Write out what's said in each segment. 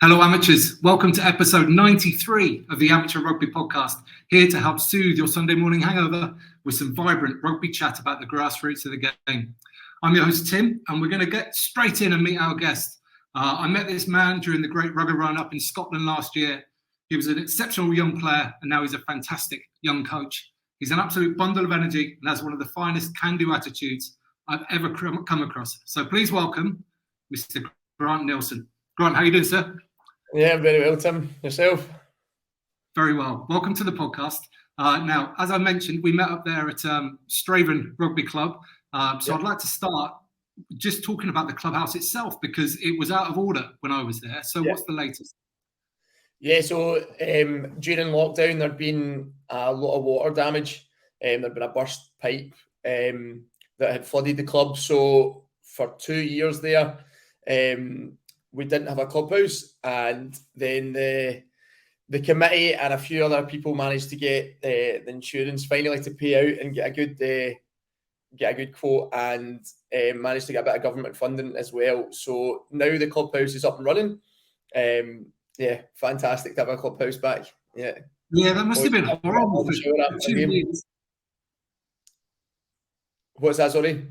Hello amateurs, welcome to episode 93 of the Amateur Rugby Podcast, here to help soothe your Sunday morning hangover with some vibrant rugby chat about the grassroots of the game. I'm your host Tim, and we're going to get straight in and meet our guest. I met this man during the Great Rugby Run up in Scotland last year. He was an exceptional young player, and now he's a fantastic young coach. He's an absolute bundle of energy and has one of the finest can-do attitudes I've ever come across. So please welcome Mr. Grant Neilson. Grant, how are you doing, sir? Yeah, very well, Tim. Yourself? Very well. Welcome to the podcast. Now, as I mentioned, we met up there at Strathaven Rugby Club. I'd like to start just talking about the clubhouse itself because it was out of order when I was there. So what's the latest? Yeah, so during lockdown, there'd been a lot of water damage. There'd been a burst pipe that had flooded the club. So for 2 years there, we didn't have a clubhouse, and then the committee and a few other people managed to get the insurance finally to pay out and get a good quote, and managed to get a bit of government funding as well. So now the clubhouse is up and running. Yeah, fantastic to have a clubhouse back. Yeah, that must have been horrible for 2 years. What's that? Sorry. It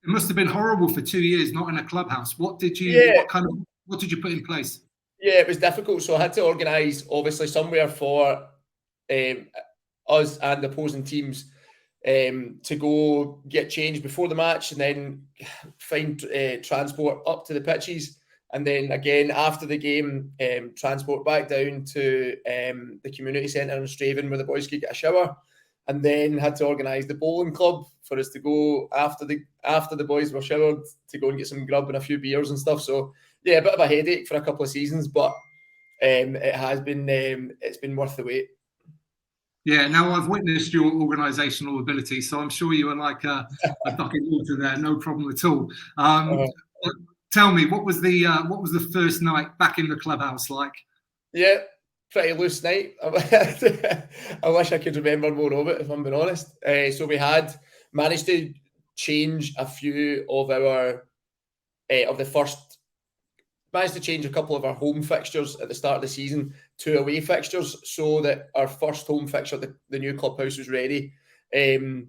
must have been horrible for 2 years, not in a clubhouse. What did you put in place? Yeah, it was difficult. So I had to organise, obviously, somewhere for us and the opposing teams to go get changed before the match, and then find transport up to the pitches, and then again after the game, transport back down to the community centre in Strathaven where the boys could get a shower, and then had to organise the bowling club for us to go after the boys were showered to go and get some grub and a few beers and stuff. So yeah, a bit of a headache for a couple of seasons, but it has been it's been worth the wait. Yeah, now I've witnessed your organisational ability, so I'm sure you were like a duck in water there, no problem at all. Tell me, what was the first night back in the clubhouse like? Yeah, pretty loose night. I wish I could remember more of it, if I'm being honest. So we had managed to change a few of our managed to change a couple of our home fixtures at the start of the season to away fixtures, so that our first home fixture, the new clubhouse, was ready. And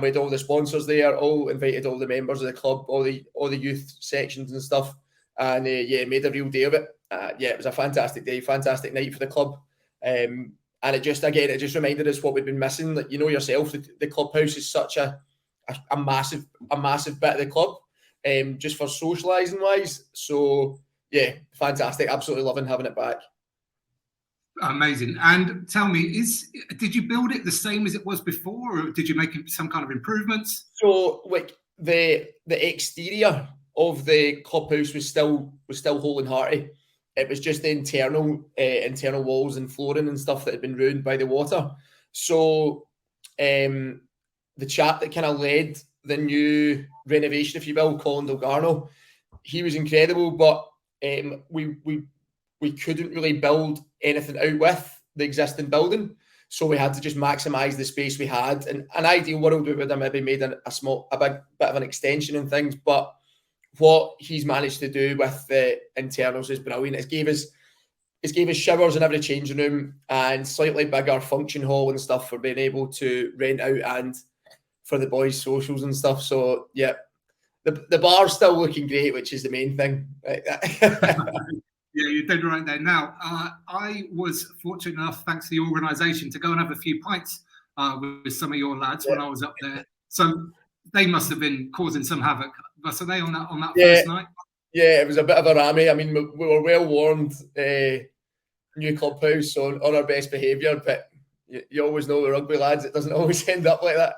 we had all the sponsors there, all invited all the members of the club, all the youth sections and stuff, and made a real day of it. It was a fantastic day, fantastic night for the club. And it just reminded us what we've been missing. Like, you know yourself, the clubhouse is such a massive bit of the club, just for socialising wise. So yeah, fantastic. Absolutely loving having it back. Amazing. And tell me, did you build it the same as it was before, or did you make some kind of improvements? So, like, the exterior of the clubhouse was still whole and hearty. It was just the internal walls and flooring and stuff that had been ruined by the water. So the chap that kind of led the new renovation, if you will, Colin Delgarno, he was incredible, but we couldn't really build anything out with the existing building, so we had to just maximise the space we had. In an ideal world, we would have maybe made a big bit of an extension and things, but what he's managed to do with the internals is brilliant. It's gave us showers in every changing room and slightly bigger function hall and stuff for being able to rent out and for the boys' socials and stuff. So yeah, the bar's still looking great, which is the main thing. Yeah, you did right there. Now, I was fortunate enough, thanks to the organisation, to go and have a few pints with some of your lads when I was up there. So they must have been causing some havoc. So they on that first night? Yeah, it was a bit of a rammy. I mean, we were well warned, new clubhouse on our best behaviour, but you always know the rugby lads, it doesn't always end up like that.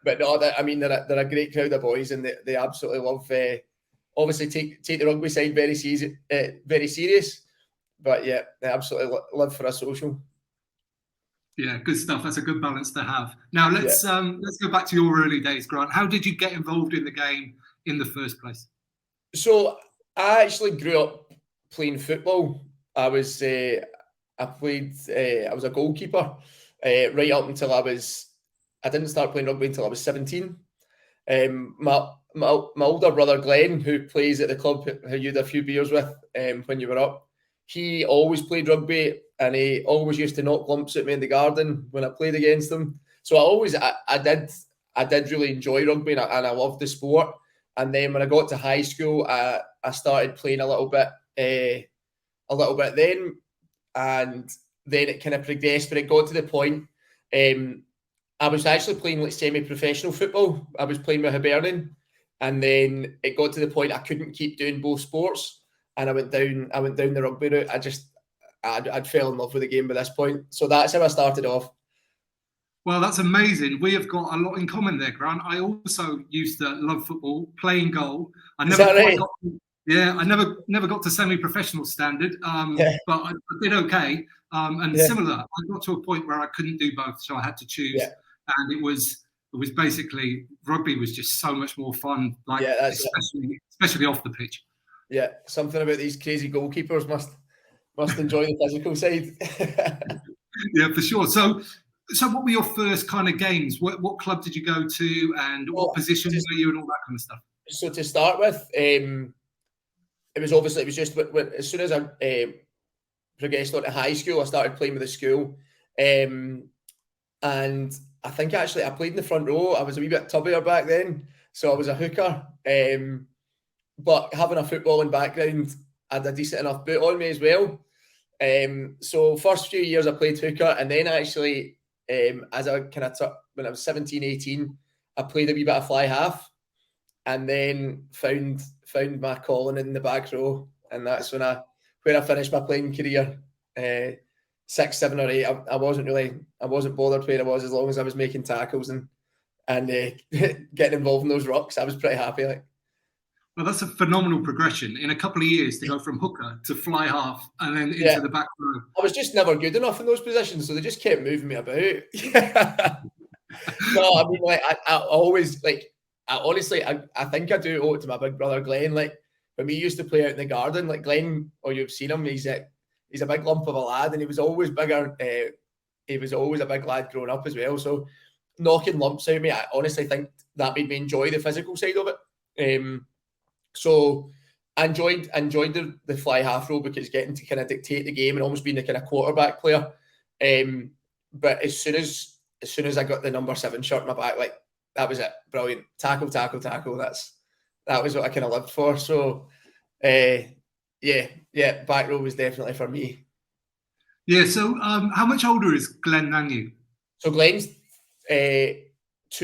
But no, they're a great crowd of boys, and they absolutely love. Obviously, take the rugby side very serious, but yeah, they absolutely live for a social. Yeah, good stuff. That's a good balance to have. Now let's go back to your early days, Grant. How did you get involved in the game in the first place? So I actually grew up playing football. I was a goalkeeper right up until I didn't start playing rugby until I was 17. My older brother Glenn, who plays at the club, who you had a few beers with when you were up, he always played rugby, and he always used to knock lumps at me in the garden when I played against him. So I did really enjoy rugby, and I loved the sport. And then when I got to high school, I started playing a little bit then, and then it kind of progressed. But it got to the point, I was actually playing like semi-professional football. I was playing with Hibernian, and then it got to the point I couldn't keep doing both sports, and I went down the rugby route. I'd fell in love with the game by this point. So that's how I started off. Well, that's amazing. We have got a lot in common there, Grant. I also used to love football, playing goal. I never got to semi-professional standard, but I did okay. Similar, I got to a point where I couldn't do both, so I had to choose. Yeah. And it was basically, rugby was just so much more fun, especially off the pitch. Yeah, something about these crazy goalkeepers must enjoy the physical side. Yeah, for sure. So what were your first kind of games? What club did you go to, and what position were you, and all that kind of stuff? So to start with, it was just as soon as I progressed on to high school, I started playing with the school, and I think actually I played in the front row. I was a wee bit tubbier back then, so I was a hooker. But having a footballing background, I had a decent enough boot on me as well. So first few years I played hooker, and then actually as I when I was 17, 18, I played a wee bit of fly half, and then found my calling in the back row, and that's where I finished my playing career. 6, 7 or 8. I wasn't bothered where I was, as long as I was making tackles and getting involved in those rucks. I was pretty happy. Well, that's a phenomenal progression in a couple of years to go from hooker to fly half and then into the back row. I was just never good enough in those positions, so they just kept moving me about. No, I mean, I think I do owe it to my big brother Glenn. Like, when we used to play out in the garden, like Glenn, you've seen him, he's a big lump of a lad, and he was always bigger. He was always a big lad growing up as well. So knocking lumps out of me, I honestly think that made me enjoy the physical side of it. So I enjoyed the fly half role, because getting to kind of dictate the game and almost being the kind of quarterback player. But as soon as I got the number 7 shirt on my back, like, that was it. Brilliant. Tackle. That was what I kind of lived for. So back row was definitely for me. Yeah. So how much older is Glenn than you? So Glenn's 2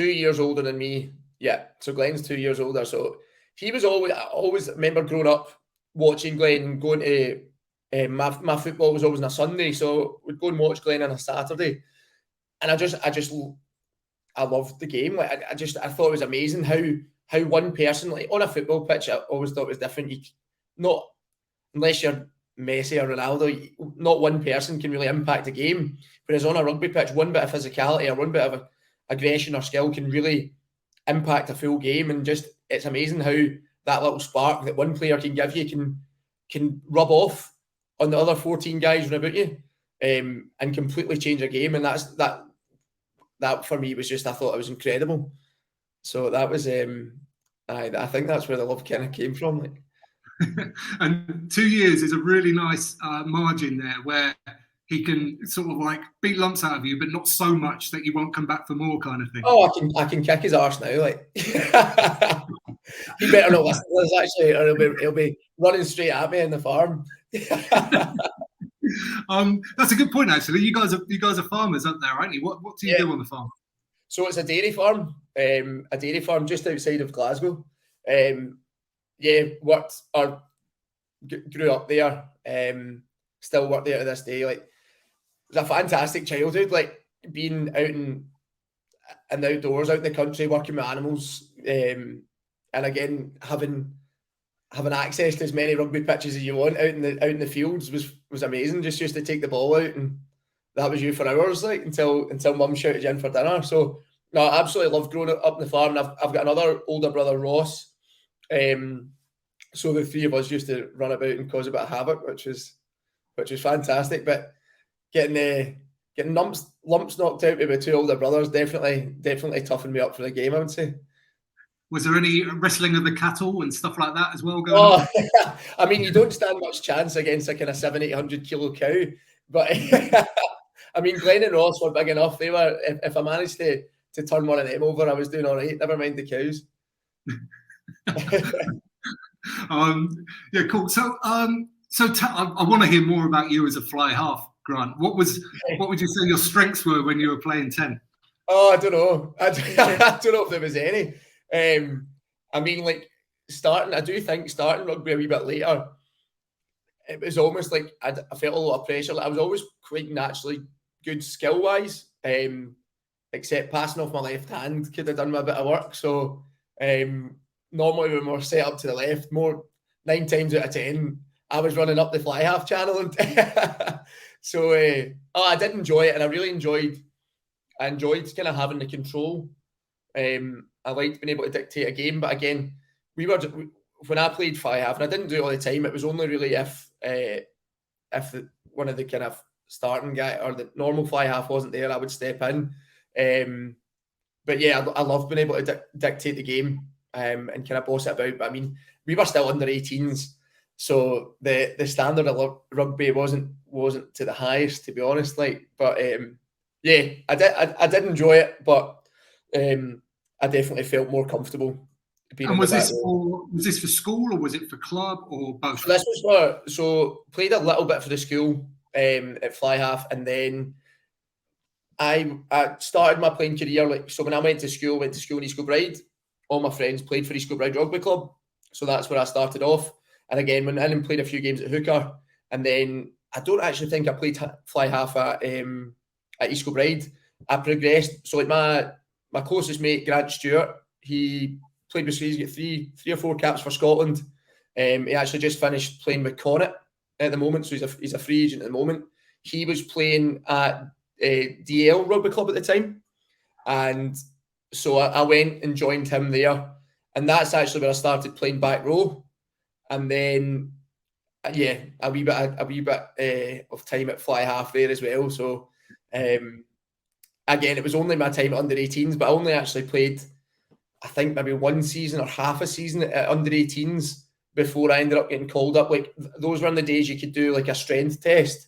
years older than me. Yeah. So Glenn's 2 years older. So he was I always remember growing up watching Glenn and going to my football was always on a Sunday, so we'd go and watch Glenn on a Saturday, and I loved the game. Like, I thought it was amazing how one person, like on a football pitch, I always thought it was different. Not unless you're Messi or Ronaldo, not one person can really impact a game. Whereas on a rugby pitch, one bit of physicality or one bit of aggression or skill can really impact a full game, and just it's amazing how that little spark that one player can give you can rub off on the other 14 guys around about you, and completely change a game. And that for me was just, I thought it was incredible. So that was I think that's where the love kind of came from. Like. And 2 years is a really nice margin there, where he can sort of like beat lumps out of you, but not so much that you won't come back for more, kind of thing. Oh, I can kick his arse now. Like, he better not listen to this, actually, or he'll be running straight at me in the farm. That's a good point, actually. You guys are farmers up there, aren't you? What do you do on the farm? So it's a dairy farm just outside of Glasgow. Grew up there. Still work there to this day. Like, it was a fantastic childhood, like being out in the outdoors, out in the country, working with animals, and again having access to as many rugby pitches as you want out in the fields was amazing. Just used to take the ball out, and that was you for hours, like until mum shouted you in for dinner. So no, I absolutely loved growing up in the farm. And I've got another older brother, Ross. So the three of us used to run about and cause a bit of havoc, which was fantastic. But getting lumps knocked out by my two older brothers definitely toughened me up for the game, I would say. Was there any wrestling of the cattle and stuff like that as well going on? I mean, you don't stand much chance against a kind of 700-800 kilo cow, but I mean, Glenn and Ross were big enough. They were. If I managed to turn one of them over, I was doing all right. Never mind the cows. Yeah, cool. So, I want to hear more about you as a fly half, Grant. What would you say your strengths were when you were playing 10? Oh, I don't know. I don't know if there was any. I mean, like I do think starting rugby a wee bit later, it was almost like I felt a lot of pressure. Like I was always quite naturally good skill-wise, except passing off my left hand could have done me a bit of work. So normally when we're set up to the left, 9 times out of 10, I was running up the fly half channel. And so I did enjoy it, and I really enjoyed kind of having the control. I liked being able to dictate a game, but again, when I played fly half, and I didn't do it all the time, it was only really if one of the kind of starting guy or the normal fly half wasn't there, I would step in. But yeah, I love being able to dictate the game and kind of boss it about. But I mean, we were still under 18s, so the standard of rugby wasn't to the highest, to be honest. But yeah, I did enjoy it, but I definitely felt more comfortable being. And was this for school, or was it for club, or both? So this was played a little bit for the school at fly half, and then I started my playing career so when I went to school in East Kilbride. All my friends played for East Kilbride Rugby Club, so that's where I started off. And again, went in and played a few games at hooker, and then I don't actually think I played fly half at East Kilbride. I progressed. So my closest mate, Grant Stewart, he played with He's got three or four caps for Scotland. He actually just finished playing with Connacht at the moment, so he's a free agent at the moment. He was playing at DL Rugby Club at the time, and so I went and joined him there, and that's actually where I started playing back row, and then a wee bit of time at fly half there as well. So again, it was only my time at under 18s, but I only actually played, I think, maybe one season or half a season at under 18s before I ended up getting called up. Like those were in the days you could do like a strength test,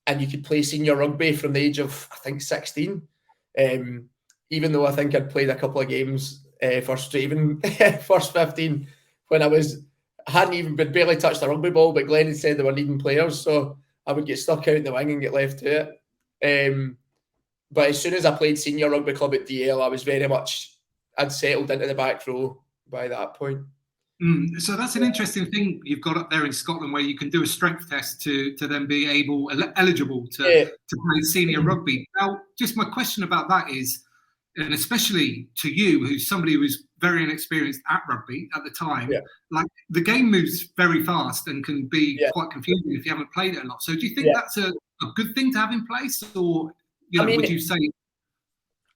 and you could play senior rugby from the age of, I think, 16. Even though I think I'd played a couple of games for Strathaven first 15 when I hadn't even barely touched a rugby ball, but Glenn had said they were needing players, so I would get stuck out in the wing and get left to it. But as soon as I played senior rugby club at DL, I was I'd settled into the back row by that point. So that's an interesting thing you've got up there in Scotland, where you can do a strength test to then be eligible to play senior rugby. Now, just my question about that is, and especially to you, who's somebody who was very inexperienced at rugby at the time, like the game moves very fast and can be quite confusing if you haven't played it a lot. So do you think that's a good thing to have in place, or would you say?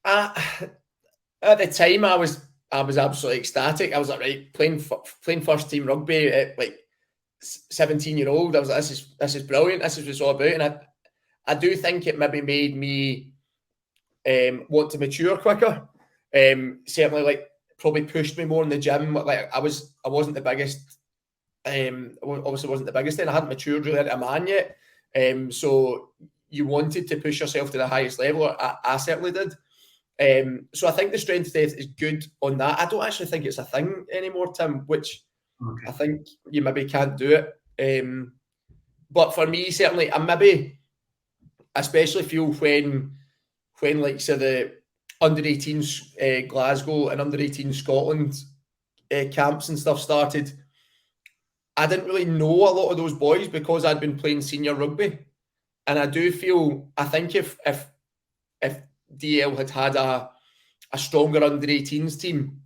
At the time, I was absolutely ecstatic. I was like, right, playing first team rugby at like 17-year-old. I was like, this is brilliant. This is what it's all about. And I do think it maybe made me want to mature quicker. Certainly, like probably pushed me more in the gym. Like I wasn't the biggest. Obviously wasn't the biggest then. I hadn't matured really into a man yet. So you wanted to push yourself to the highest level. I certainly did. So I think the strength test is good on that. I don't actually think it's a thing anymore, Tim, which I think you maybe can't do it. But for me, certainly, I maybe especially feel when like say the under 18s Glasgow and under 18 Scotland camps and stuff started, I didn't really know a lot of those boys because I'd been playing senior rugby. And I do feel, I think if DL had a stronger under 18s team,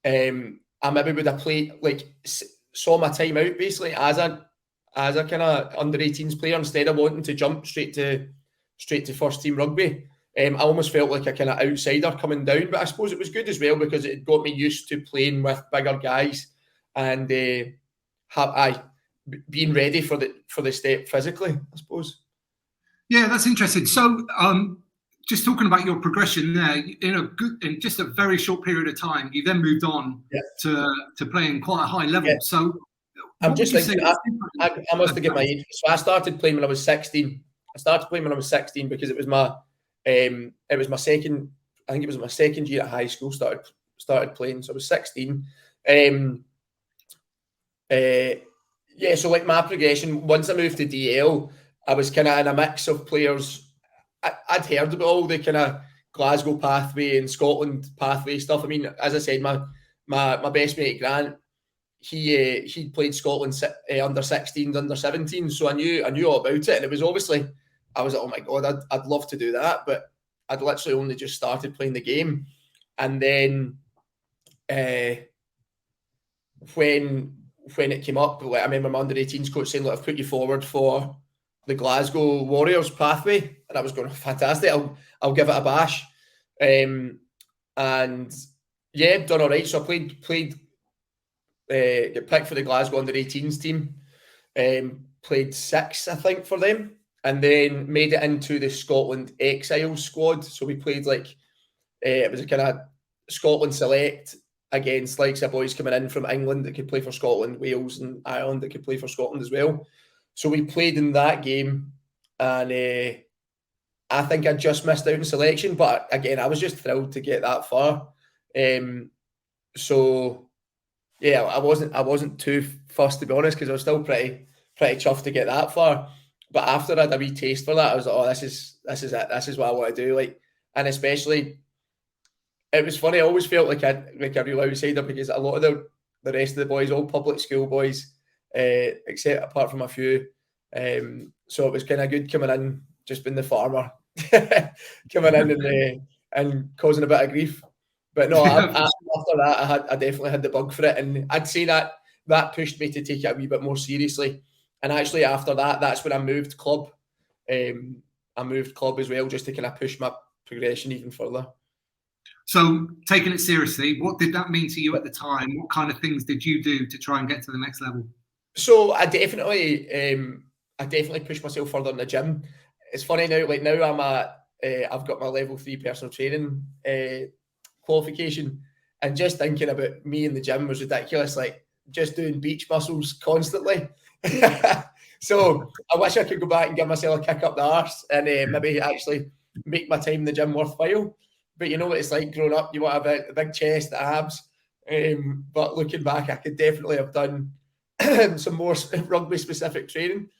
I maybe would have played, like, saw my time out basically as a kind of under 18s player instead of wanting to jump straight to first team rugby. I almost felt like a kind of outsider coming down, but I suppose it was good as well because it got me used to playing with bigger guys and being ready for the step physically, I suppose. Yeah, that's interesting. So just talking about your progression there, in just a very short period of time, you then moved on to playing quite a high level. Yeah. So I'm just thinking, I must have get my age. So I started playing when I was 16. I started playing when I was 16 because it was my second. I think it was my second year at high school. Started playing, so I was 16. So like my progression, once I moved to DL, I was kind of in a mix of players. I'd heard about all the kind of Glasgow pathway and Scotland pathway stuff. I mean, as I said, my best mate Grant, he played Scotland under 16s, under 17s, so I knew all about it, and it was obviously, I was like, oh my god, I'd love to do that, but I'd literally only just started playing the game, and then when it came up, like, I remember my under 18s coach saying, look, I've put you forward for the Glasgow Warriors pathway, and I was going, fantastic, I'll give it a bash, and yeah, done all right. So I played. Get picked for the Glasgow under 18s team, played 6, I think, for them, and then made it into the Scotland Exile squad. So we played it was a kind of Scotland select against some boys coming in from England that could play for Scotland, Wales and Ireland that could play for Scotland as well. So we played in that game, and I think I just missed out in selection, but again, I was just thrilled to get that far. So yeah, I wasn't too fussed, to be honest, because I was still pretty chuffed to get that far. But after I had a wee taste for that, I was like, oh, this is it. This is what I want to do. And especially, it was funny. I always felt like a real outsider because a lot of the rest of the boys, all public school boys, except apart from a few. So it was kind of good coming in, just being the farmer, coming in and causing a bit of grief. But no, after that, I definitely had the bug for it, and I'd say that pushed me to take it a wee bit more seriously. And actually, after that, that's when I moved club. I moved club as well, just to kind of push my progression even further. So, taking it seriously, what did that mean to you at the time? What kind of things did you do to try and get to the next level? So I definitely pushed myself further in the gym. It's funny now. Like now, I've got my level 3 personal training qualification, and just thinking about me in the gym was ridiculous, like just doing beach muscles constantly. So I wish I could go back and give myself a kick up the arse and maybe actually make my time in the gym worthwhile. But you know what it's like growing up, you want to have a big chest, abs, but looking back, I could definitely have done some more rugby specific training,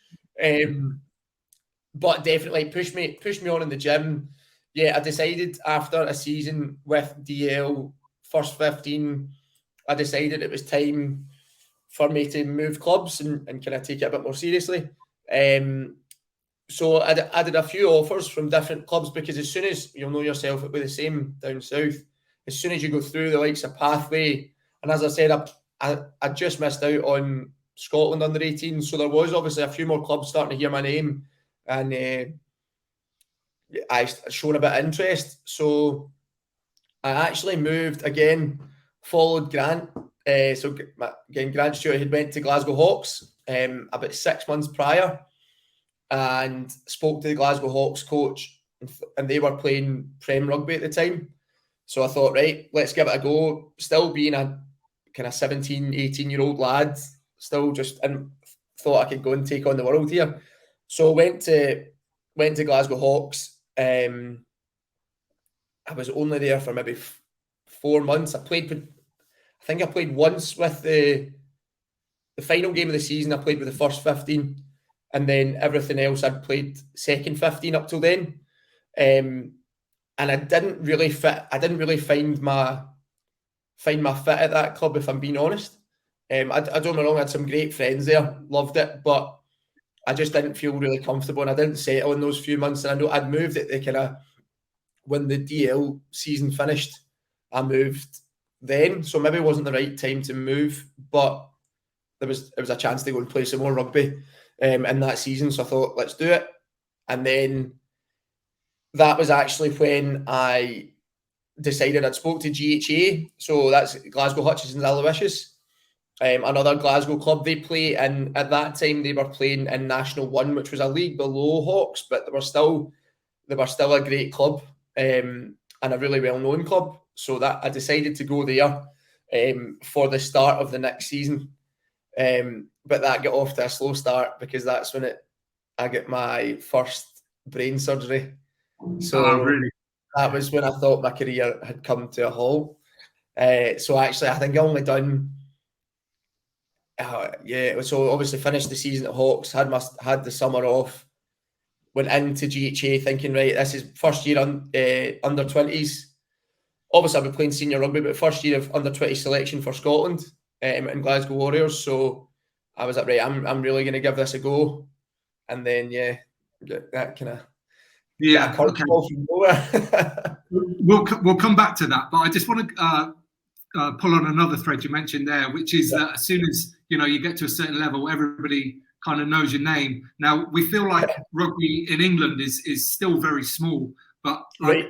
but definitely pushed me on in the gym. Yeah, I decided after a season with DL, first 15, I decided it was time for me to move clubs and kind of take it a bit more seriously. So I did a few offers from different clubs, because as soon as, you'll know yourself, it'll be the same down south, as soon as you go through the likes of pathway, and as I said, I just missed out on Scotland under 18, so there was obviously a few more clubs starting to hear my name, and I shown a bit of interest, so I actually moved again, followed Grant. So again, Grant Stewart had went to Glasgow Hawks about 6 months prior, and spoke to the Glasgow Hawks coach, and they were playing Prem Rugby at the time. So I thought, right, let's give it a go. Still being a kind of 17, 18-year-old lad, still just, and thought I could go and take on the world here. So went to Glasgow Hawks. I was only there for maybe 4 months. I think I played once with the final game of the season. I played with the first 15, and then everything else I'd played second 15 up till then. And I didn't really fit. I didn't really find my fit at that club, if I'm being honest. I don't get me wrong, I had some great friends there, loved it, but I just didn't feel really comfortable, and I didn't settle in those few months. And I know I'd moved at the kind of, when the DL season finished, I moved then, so maybe it wasn't the right time to move, but it was a chance to go and play some more rugby in that season. So I thought, let's do it. And then that was actually when I decided I'd spoke to GHA, so that's Glasgow Hutchison's Aloysius. Another Glasgow club they play, and at that time they were playing in National 1, which was a league below Hawks, but they were still a great club. and a really well-known club. So that I decided to go there for the start of the next season. But that got off to a slow start because that's when I get my first brain surgery. So really? That was when I thought my career had come to a halt. So actually, I think I only done, so obviously finished the season at Hawks, had the summer off, went into GHA thinking, right, this is first year under 20s. Obviously, I've been playing senior rugby, but first year of under 20 selection for Scotland in Glasgow Warriors. So I was like, right, I'm really going to give this a go. And then, that kind of curveball from nowhere. We'll come back to that, but I just want to pull on another thread you mentioned there, which is that as soon as you get to a certain level, everybody kind of knows your name. Now we feel like rugby in England is still very small, but like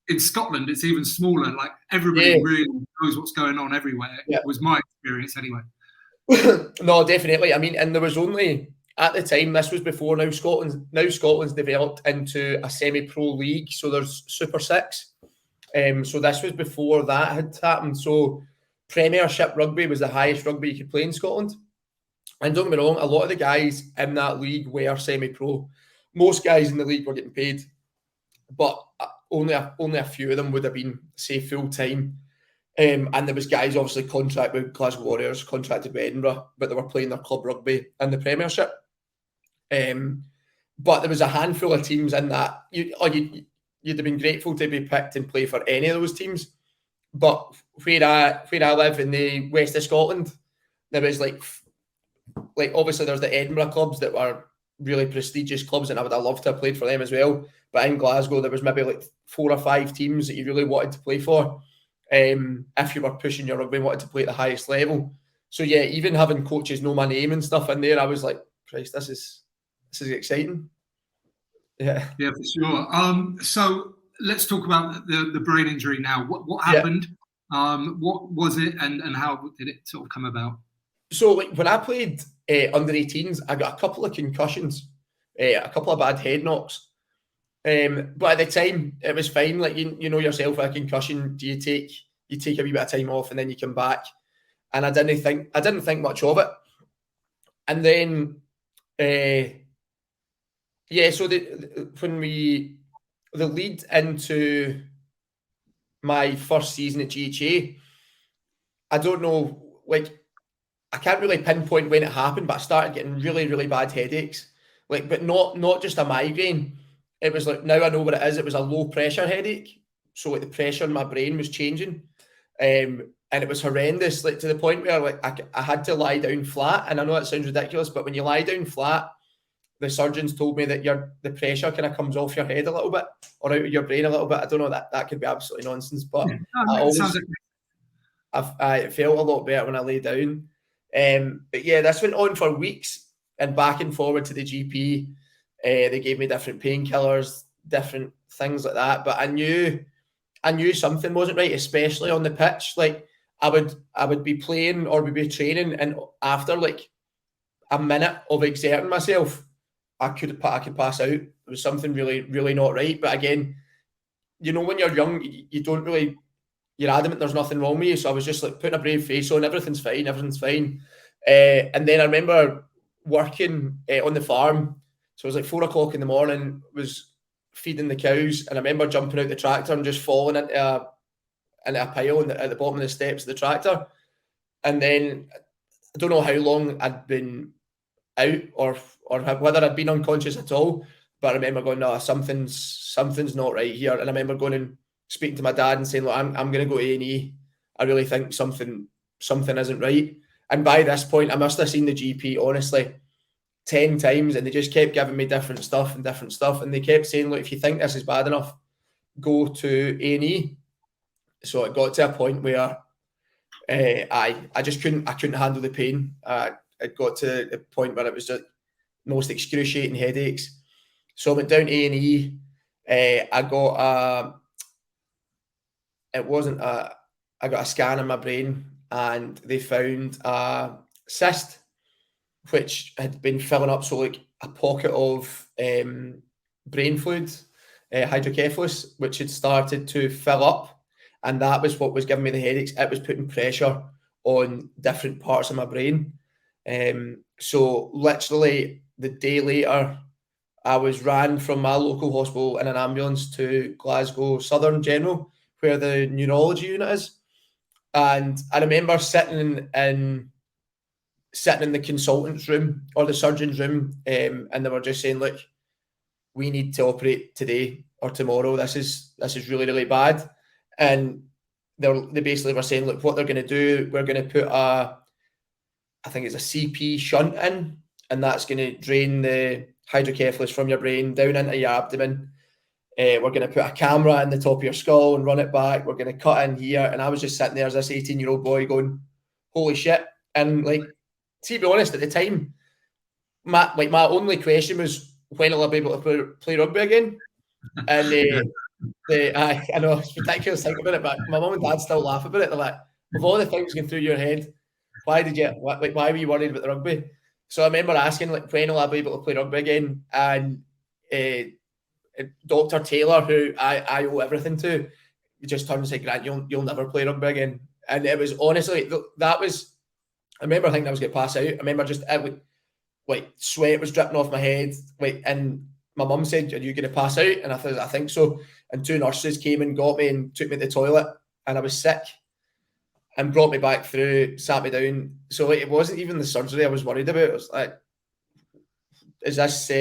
in Scotland it's even smaller. Like everybody really knows what's going on everywhere. It was my experience anyway. No, definitely. I mean, and there was only at the time, this was before now Scotland's developed into a semi-pro league, so there's Super 6. So this was before that had happened. So Premiership rugby was the highest rugby you could play in Scotland. And don't get me wrong, a lot of the guys in that league were semi-pro. Most guys in the league were getting paid, but only a few of them would have been, say, full-time. And there was guys obviously contracted with Glasgow Warriors, contracted with Edinburgh, but they were playing their club rugby in the Premiership. But there was a handful of teams in that. You'd have been grateful to be picked and play for any of those teams. But where I live in the west of Scotland, there was like obviously there's the Edinburgh clubs that were really prestigious clubs, and I would have loved to have played for them as well. But in Glasgow, there was maybe like 4 or 5 teams that you really wanted to play for. If you were pushing your rugby and wanted to play at the highest level. So yeah, even having coaches know my name and stuff in there, I was like, Christ, this is exciting. Yeah, for sure. So let's talk about the brain injury now. What happened? What was it, and how did it sort of come about? So like when I played under 18s, I got a couple of concussions, a couple of bad head knocks. But at the time, it was fine. Like you know yourself, a concussion, you take a wee bit of time off and then you come back. And I didn't think much of it. And then, so the lead into my first season at GHA, I don't know, like I can't really pinpoint when it happened, but I started getting really, really bad headaches. Like, but not just a migraine. It was like, now I know what it is. It was a low pressure headache. So like the pressure in my brain was changing. And it was horrendous, like to the point where like I had to lie down flat. And I know that sounds ridiculous, but when you lie down flat, the surgeons told me that the pressure kind of comes off your head a little bit or out of your brain a little bit. I don't know, that could be absolutely nonsense, but I felt a lot better when I lay down. But yeah, this went on for weeks and back and forward to the GP. They gave me different painkillers, different things like that. But I knew something wasn't right, especially on the pitch. Like I would be playing or we'd be training, and after like a minute of exerting myself, I could pass out. It was something really, really not right. But again, you know, when you're young, you don't really, you're adamant there's nothing wrong with you. So I was just like putting a brave face on, everything's fine. And then I remember working on the farm. So it was like 4 o'clock in the morning, was feeding the cows. And I remember jumping out the tractor and just falling into a pile at the bottom of the steps of the tractor. And then I don't know how long I'd been out or whether I'd been unconscious at all. But I remember going, no, something's not right here. And I remember going and speaking to my dad and saying, look, I'm going to go to A&E. I really think something isn't right. And by this point, I must have seen the GP, honestly, 10 times, and they just kept giving me different stuff. And they kept saying, look, if you think this is bad enough, go to A&E. So it got to a point where I just couldn't handle the pain. It got to a point where it was just most excruciating headaches. So I went down to A&E. I got I got a scan in my brain, and they found a cyst which had been filling up, so like a pocket of brain fluid hydrocephalus, which had started to fill up, and that was what was giving me the headaches. It was putting pressure on different parts of my brain. So literally the day later, I was ran from my local hospital in an ambulance to Glasgow Southern General, where the neurology unit is. And I remember sitting in the consultant's room or the surgeon's room, and they were just saying, look, we need to operate today or tomorrow. This is really, really bad. And they basically were saying, look, what they're going to do, we're going to put I think it's a CP shunt in, and that's going to drain the hydrocephalus from your brain down into your abdomen. We're going to put a camera in the top of your skull and run it back. We're going to cut in here. And I was just sitting there as this 18-year-old boy going, holy shit. And like, to be honest, at the time, my only question was, when will I be able to play rugby again? And I know it's ridiculous thinking about it, but my mum and dad still laugh about it. They're like, of all the things going through your head, why were you worried about the rugby? So I remember asking, like, when will I be able to play rugby again? And Dr. Taylor, who I owe everything to, just turned and said, Grant, you'll never play rugby again. And it was honestly, I remember thinking I was going to pass out. I remember just, like, sweat was dripping off my head. Like, and my mum said, are you going to pass out? And I thought, I think so. And 2 nurses came and got me and took me to the toilet. And I was sick and brought me back through, sat me down. So like, it wasn't even the surgery I was worried about. It was like, is this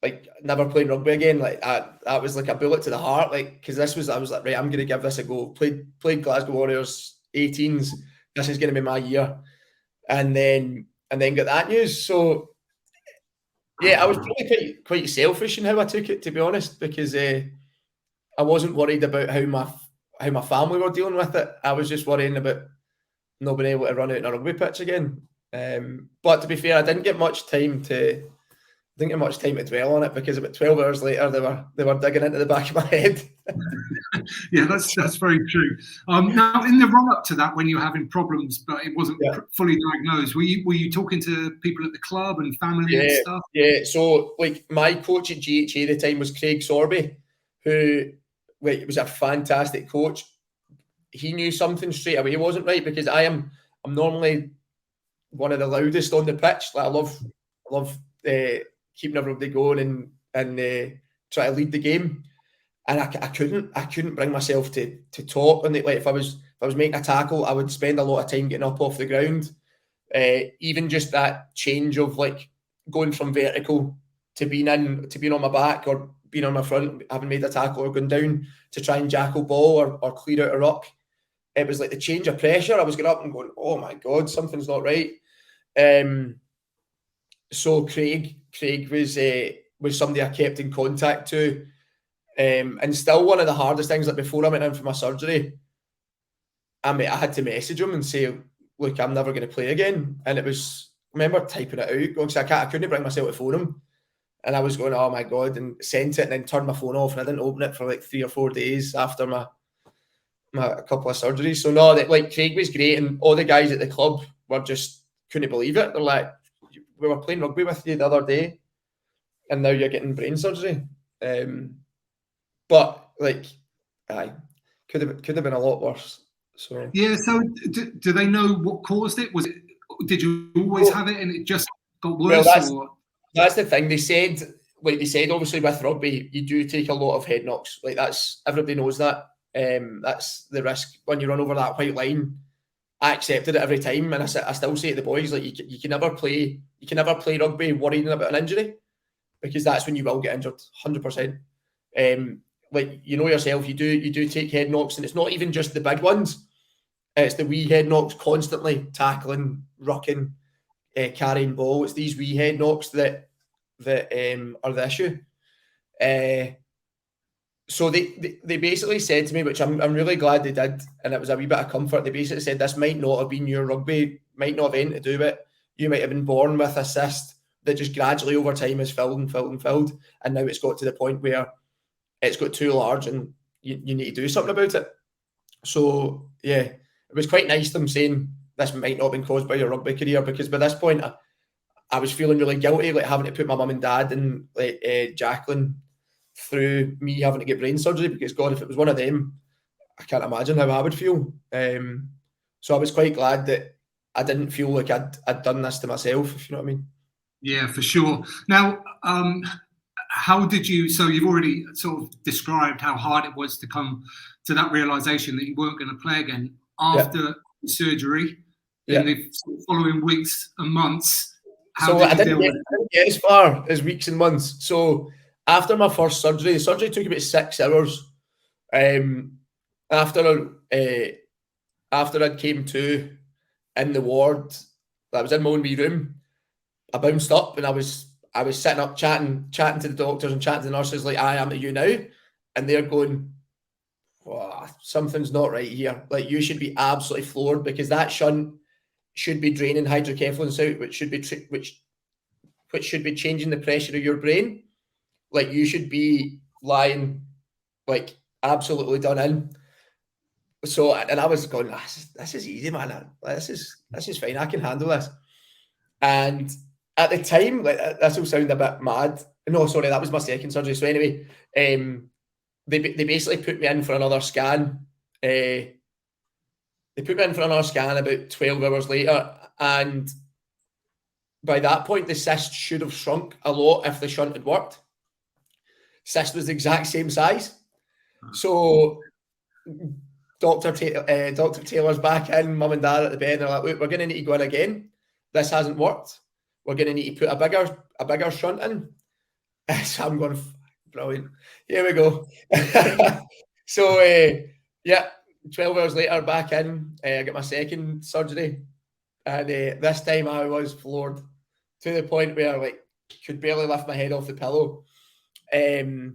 like never playing rugby again? Like that was like a bullet to the heart. Like, because I was like, right, I'm going to give this a go. Played Glasgow Warriors 18s. This is going to be my year. And then got that news. So yeah, I was probably quite selfish in how I took it, to be honest, because I wasn't worried about how my family were dealing with it. I was just worrying about not being able to run out in a rugby pitch again. But to be fair, I didn't get much time to dwell on it, because about 12 hours later they were digging into the back of my head. Yeah, that's very true. Now, in the run up to that, when you were having problems but it wasn't fully diagnosed, were you talking to people at the club and family and stuff? Yeah. So like my coach at GHA at the time was Craig Sorby, who was a fantastic coach. He knew something straight away wasn't right, because I'm normally one of the loudest on the pitch. Like I love keeping everybody going and try to lead the game. And I couldn't bring myself to talk. And like if I was making a tackle, I would spend a lot of time getting up off the ground. Even just that change of like going from vertical to being on my back or being on my front, having made a tackle, or going down to try and jackal ball or clear out a ruck. It was like the change of pressure. I was getting up and going, oh my God, something's not right. So Craig was somebody I kept in contact to. And still one of the hardest things, like before I went in for my surgery, I had to message him and say, look, I'm never going to play again. And I remember typing it out, because I couldn't bring myself to phone him. And I was going, oh my God, and sent it and then turned my phone off, and I didn't open it for like 3 or 4 days after my couple of surgeries. So no, like Craig was great, and all the guys at the club were just couldn't believe it. They're like, we were playing rugby with you the other day, and now you're getting brain surgery. But like, could have been a lot worse. So yeah. So do they know what caused it? Did you always have it and it just got worse? Well, that's the thing. They said obviously with rugby you do take a lot of head knocks. Like that's, everybody knows that. That's the risk when you run over that white line. I accepted it every time, and I still say to the boys, like you can never play rugby worrying about an injury, because that's when you will get injured, 100%. Like you know yourself, you do take head knocks, and it's not even just the big ones. It's the wee head knocks, constantly tackling, rucking, carrying ball. It's these wee head knocks that are the issue. So they basically said to me, which I'm really glad they did, and it was a wee bit of comfort. They basically said, this might not have been your rugby, might not have anything to do with it. You might have been born with a cyst that just gradually over time has filled, and now it's got to the point where it's got too large and you need to do something about it. So yeah, it was quite nice them saying this might not have been caused by your rugby career, because by this point I was feeling really guilty, like having to put my mum and dad and like Jacqueline through me having to get brain surgery, because God, if it was one of them, I can't imagine how I would feel. So I was quite glad that I didn't feel like I'd done this to myself, if you know what I mean. Yeah, for sure. Now, how did you, so you've already sort of described how hard it was to come to that realization that you weren't going to play again after surgery in the following weeks and months. How did you deal with it? I didn't get as far as weeks and months. So after my first surgery, the surgery took about 6 hours. After I came to in the ward, I was in my own wee room, I bounced up and I was sitting up chatting to the doctors and chatting to the nurses like I am to you now, and they're going, oh, something's not right here. Like, you should be absolutely floored, because that shunt should be draining hydrocephalus out, which should be changing the pressure of your brain. Like, you should be lying like absolutely done in. So, and I was going, this is easy, man. This is fine. I can handle this. And at the time, like, this will sound a bit mad. No, sorry, that was my second surgery. So anyway, they basically put me in for another scan. They put me in for another scan about 12 hours later, and by that point, the cyst should have shrunk a lot if the shunt had worked. Cyst was the exact same size. So Dr. Taylor's back in, mum and dad at the bed, and they're like, look, we're going to need to go in again. This hasn't worked. We're going to need to put a bigger shunt in. So I'm going, brilliant. Here we go. So, 12 hours later, back in, I got my second surgery. And this time I was floored to the point where, like, could barely lift my head off the pillow. So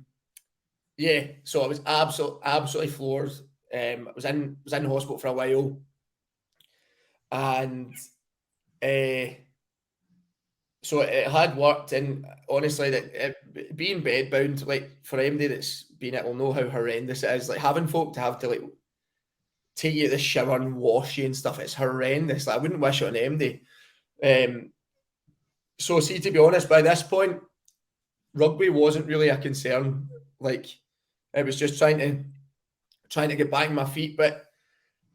I was absolutely floored. I was in hospital for a while. And so it had worked, and honestly, that being bedbound, like, for anybody that's been it will know how horrendous it is. Like, having folk to have to, like, take you to the shower and wash you and stuff, it's horrendous. Like, I wouldn't wish it on anybody. So, see, to be honest, by this point, rugby wasn't really a concern. Like, it was just trying to get back on my feet. But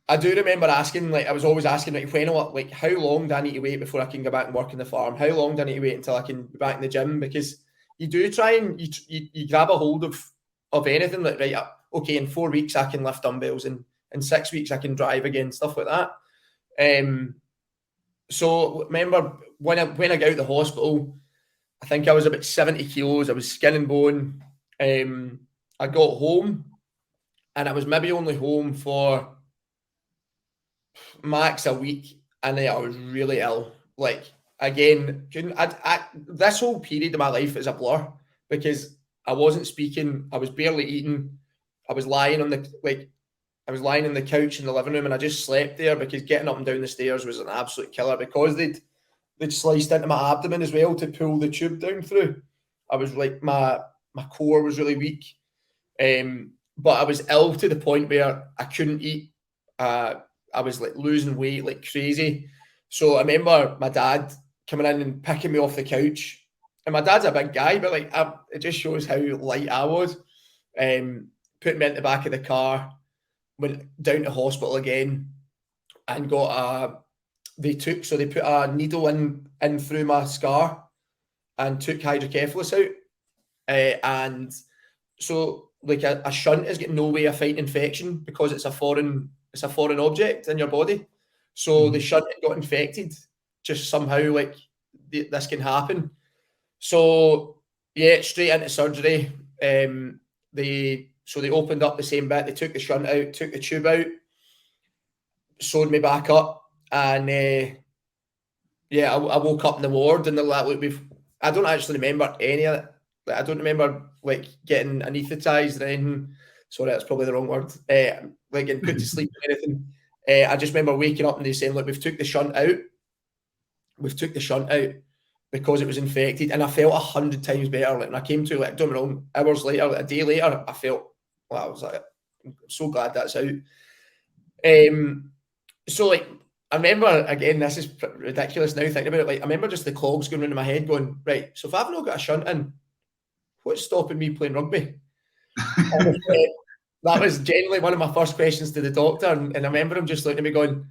I do remember asking, like, I was always asking, like, how long do I need to wait before I can go back and work in the farm? How long do I need to wait until I can be back in the gym? Because you do try and you grab a hold of anything, like, right, okay, in 4 weeks I can lift dumbbells, and in 6 weeks I can drive again, stuff like that. So remember when I got out of the hospital, I think I was about 70 kilos. I was skin and bone. I got home, and I was maybe only home for max a week, and then I was really ill. Like, again, this whole period of my life is a blur, because I wasn't speaking, I was barely eating, I was lying on the couch in the living room, and I just slept there, because getting up and down the stairs was an absolute killer, because they'd sliced into my abdomen as well to pull the tube down through. I was like, my core was really weak. But I was ill to the point where I couldn't eat. I was, like, losing weight like crazy. So I remember my dad coming in and picking me off the couch. And my dad's a big guy, but, like, it just shows how light I was. Put me in the back of the car, went down to hospital again, and they put a needle in through my scar and took hydrocephalus out. And so, like, a shunt has got no way of fighting infection, because it's a foreign object in your body. So the shunt got infected, just somehow, like, this can happen. So straight into surgery. They opened up the same bit. They took the shunt out, took the tube out, sewed me back up, and I woke up in the ward, and they're like, look, I don't actually remember any of it. Like, I don't remember, like, getting anaesthetised or anything. Sorry, that's probably the wrong word. Like, getting put to sleep or anything. I just remember waking up and they saying, look, we've took the shunt out. Because it was infected, and I felt 100 times better. Like, when I came to, like, don't get me wrong, hours later, like, a day later, I felt, well, I was like, I'm so glad that's out. So, like, I remember, again, this is ridiculous now thinking about it. Like, I remember just the clogs going around in my head, going, right, so if I've not got a shunt in, what's stopping me playing rugby? That was generally one of my first questions to the doctor, and I remember him just looking at me going,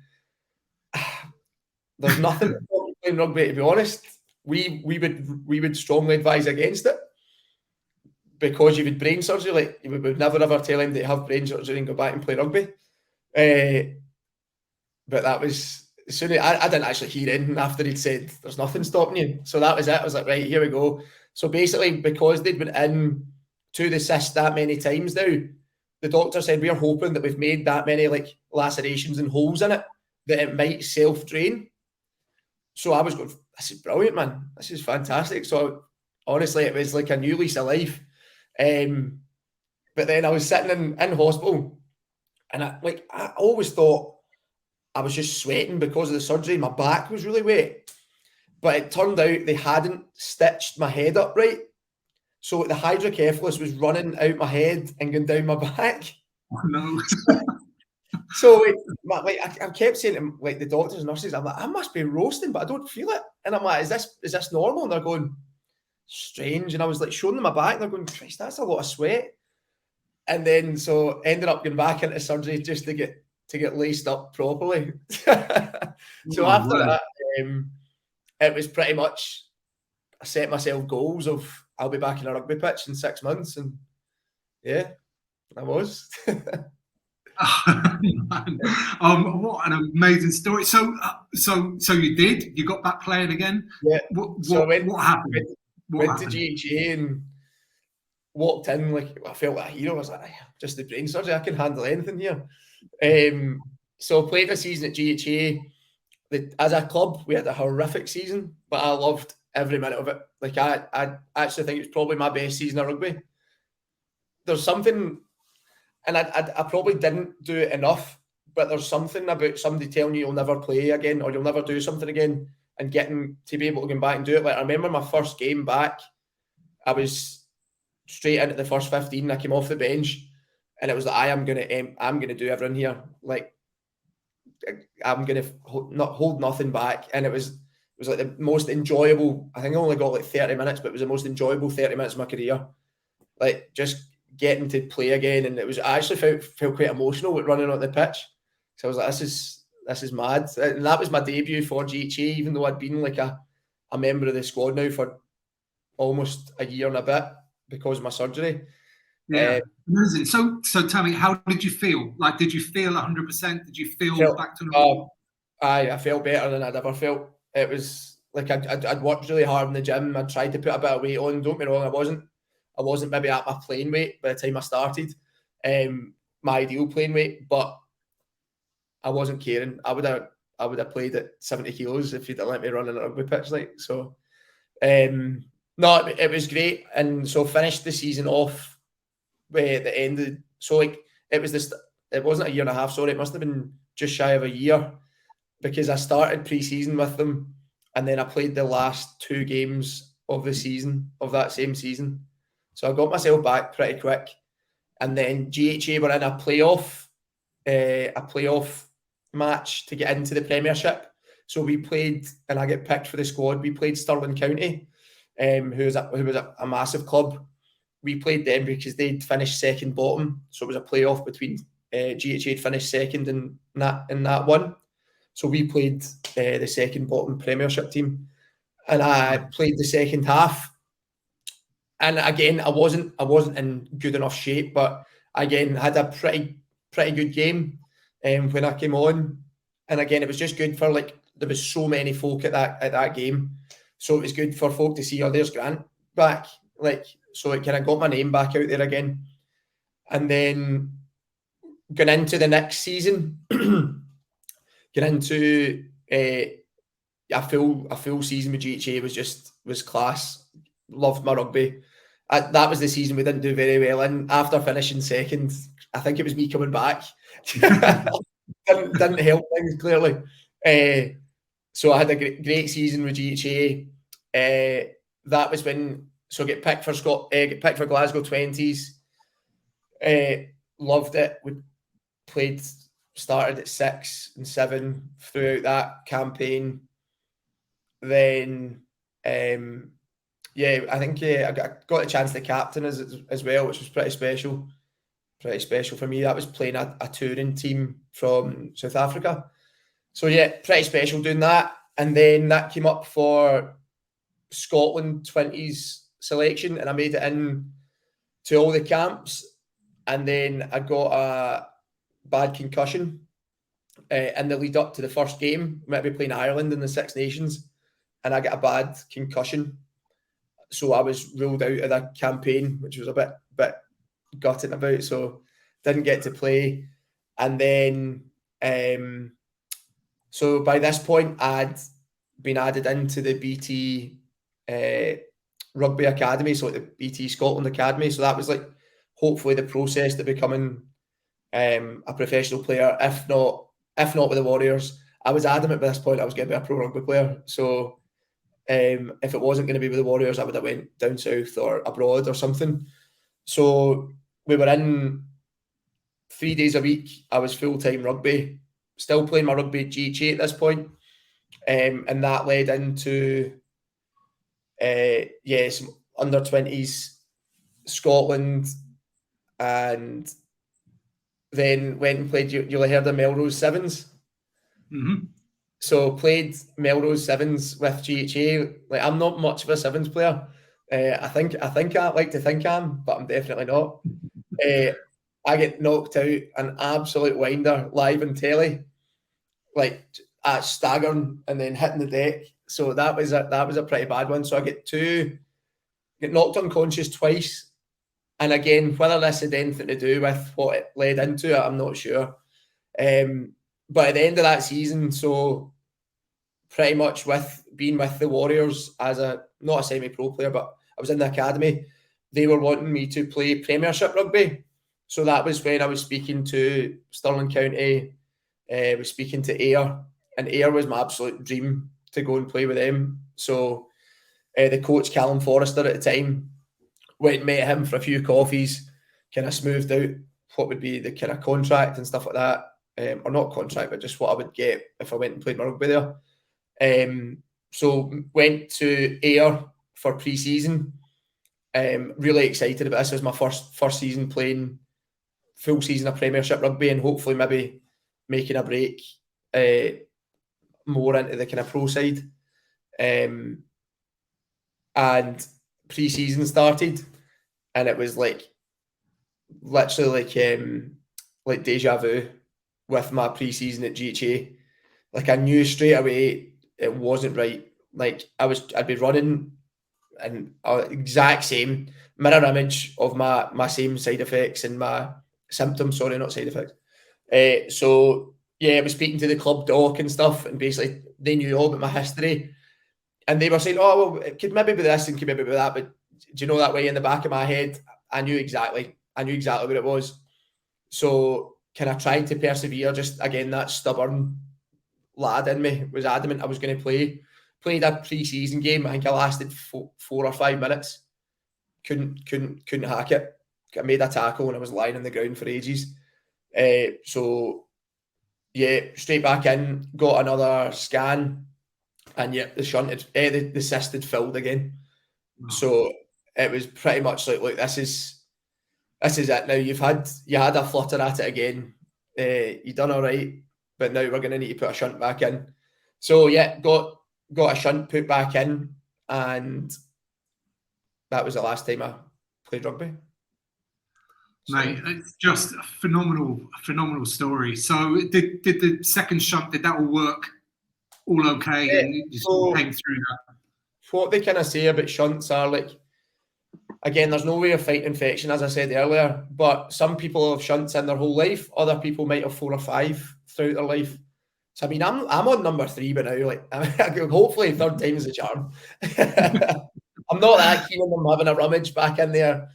"There's nothing wrong with playing rugby. To be honest, we would strongly advise against it because you've had brain surgery. Like we would never ever tell him that you have brain surgery and go back and play rugby." But that was as soon as I didn't actually hear anything after he'd said, "There's nothing stopping you." So that was it. I was like, right, here we go. So basically, because they'd been in to the cyst that many times now, the doctor said we're hoping that we've made that many like lacerations and holes in it that it might self-drain. So I was going, this is brilliant, man. This is fantastic. So honestly, it was like a new lease of life. But then I was sitting in hospital, and I always thought I was just sweating because of the surgery. My back was really wet. But it turned out they hadn't stitched my head up right. So the hydrocephalus was running out my head and going down my back. Oh, no. So I kept saying to like the doctors and nurses, I'm like, I must be roasting, but I don't feel it. And I'm like, is this normal? And they're going, strange. And I was like showing them my back, and they're going, Christ, that's a lot of sweat. And then so ended up going back into surgery just to get laced up properly. So after that, it was pretty much I set myself goals of I'll be back in a rugby pitch in 6 months, and yeah, I was. What an amazing story! So you got back playing again? Yeah. What happened? Went to GHA and walked in like I felt like a hero. I was like, just the brain surgery, I can handle anything here. So played a season at GHA. As a club, we had a horrific season, but I loved every minute of it. Like I actually think it's probably my best season of rugby. There's something, and I probably didn't do it enough, but there's something about somebody telling you you'll never play again or you'll never do something again and getting to be able to go back and do it. Like I remember my first game back, I was straight into the first 15. I came off the bench, and it was like I'm gonna do everything here. Like I'm gonna not hold nothing back, and it was like the most enjoyable. I think I only got like 30 minutes, but it was the most enjoyable 30 minutes of my career. Like just getting to play again, and it was I actually felt quite emotional with running on the pitch. So I was like, this is mad, and that was my debut for GHA, even though I'd been like a member of the squad now for almost a year and a bit because of my surgery. Yeah, amazing. So tell me, how did you feel? Like, did you feel 100%? Did you feel back to normal? I felt better than I'd ever felt. It was like I'd worked really hard in the gym. I tried to put a bit of weight on. Don't get me wrong, I wasn't maybe at my playing weight by the time I started, my ideal playing weight, but I wasn't caring. I would have played at 70 kilos if you'd have let me run in a rugby pitch. Like so, no, it was great, and so finished the season off at the end of, so like it wasn't a year and a half, sorry, it must have been just shy of a year, because I started pre-season with them and then I played the last 2 games of the season, of that same season. So I got myself back pretty quick, and then GHA were in a playoff match to get into the Premiership. So we played, and I get picked for the squad. We played Stirling County, who was a massive club. We played them because they'd finished second bottom, so it was a playoff between GHA had finished second in that one. So we played the second bottom Premiership team, and I played the second half. And again, I wasn't in good enough shape, but again, had a pretty good game when I came on. And again, it was just good for like there was so many folk at that game, so it was good for folk to see, oh, there's Grant back, like so it kind of got my name back out there again. And then going into the next season, get into a full season with GHA was class. Loved my rugby. That was the season we didn't do very well in. After finishing second, I think it was me coming back. didn't help things clearly. So I had a great season with GHA. That was when get picked for Glasgow 20s. Loved it. We started at 6 and 7 throughout that campaign. Then yeah, I think I got a chance to captain as well, which was pretty special. Pretty special for me. That was playing a touring team from South Africa. So yeah, pretty special doing that. And then that came up for Scotland 20s selection, and I made it in to all the camps. And then I got a bad concussion in the lead up to the first game. We might be playing Ireland in the Six Nations, and I got a bad concussion. So I was ruled out of the campaign, which was a bit gutting about. So didn't get to play. And then, so by this point, I'd been added into the BT Rugby Academy, so like the BT Scotland Academy. So that was like hopefully the process to becoming a professional player, if not with the Warriors. I was adamant by this point I was going to be a pro rugby player. So if it wasn't going to be with the Warriors, I would have went down south or abroad or something. So we were in 3 days a week. I was full-time rugby, still playing my rugby at GHA at this point. And that led into some under-20s Scotland, and then went and played, you'll have heard of Melrose Sevens. Mm-hmm. So played Melrose Sevens with GHA. Like, I'm not much of a Sevens player. I think I like to think I am, but I'm definitely not. I get knocked out an absolute winder live on telly, like staggering and then hitting the deck. So that was a pretty bad one. So I get knocked unconscious twice. And again, whether this had anything to do with what it led into, I'm not sure. But at the end of that season, so pretty much with being with the Warriors as not a semi-pro player, but I was in the academy, they were wanting me to play Premiership rugby. So that was when I was speaking to Stirling County, was speaking to Ayr, and Ayr was my absolute dream to go and play with them. So the coach, Callum Forrester at the time, went and met him for a few coffees, kind of smoothed out what would be the kind of contract and stuff like that. Or not contract, but just what I would get if I went and played my rugby there. So went to Ayr for pre-season. Really excited about this. It was my first season playing full season of Premiership rugby, and hopefully maybe making a break more into the kind of pro side. And pre-season started, and it was like literally like deja vu with my pre-season at GHA. Like, I knew straight away it wasn't right. Like, I'd be running and exact same mirror image of my same side effects and my symptoms. Sorry, not side effects. So yeah, I was speaking to the club doc and stuff, and basically they knew all about my history, and they were saying, "Oh, well, it could maybe be this and could maybe be that." But do you know, that way in the back of my head, I knew exactly what it was. So kind of tried to persevere. Just again, that stubborn lad in me was adamant I was going to play. Played a pre-season game. I think I lasted 4 or 5 minutes. Couldn't hack it. I made a tackle and I was lying on the ground for ages. So yeah, straight back in. Got another scan, and yeah, the shunt had, the cyst had filled again. Wow. So it was pretty much like, look, this is it now. You had a flutter at it again. You done all right, but now we're going to need to put a shunt back in. So yeah, got a shunt put back in, and that was the last time I played rugby. Mate, it's just a phenomenal story. So did the second shunt, did that all work all okay? Yeah, and you just came through that? What they kind of say about shunts are, like, again, there's no way of fighting infection, as I said earlier, but some people have shunts in their whole life. Other people might have 4 or 5 throughout their life. So, I mean, I'm on number 3 by now. Like, hopefully third time's the charm. I'm not that keen on them having a rummage back in there.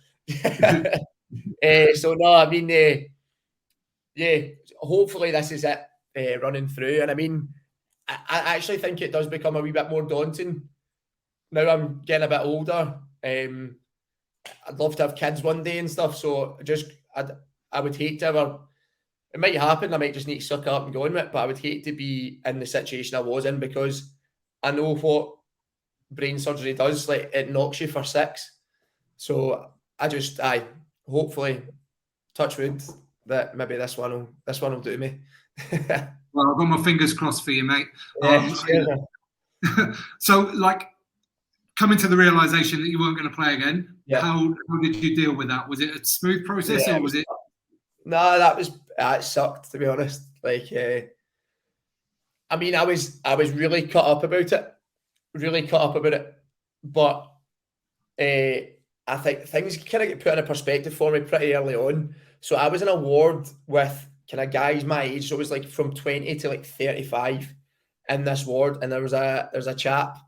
So, no, I mean, yeah, hopefully this is it running through. And I mean, I actually think it does become a wee bit more daunting. Now I'm getting a bit older. I'd love to have kids one day and stuff. So I would hate to ever. It might happen. I might just need to suck up and go on with it. But I would hate to be in the situation I was in, because I know what brain surgery does. Like, it knocks you for 6. So hopefully, touch wood, that maybe this one will do me. Well, I've got my fingers crossed for you, mate. Yeah, So, like, coming to the realization that you weren't going to play again, yeah. how did you deal with that? Was it a smooth process, or was it? No, that sucked, to be honest. Like, I mean, I was really cut up about it, but I think things kind of get put in a perspective for me pretty early on. So I was in a ward with kind of guys my age, so it was like from 20 to like 35 in this ward, and there was a chap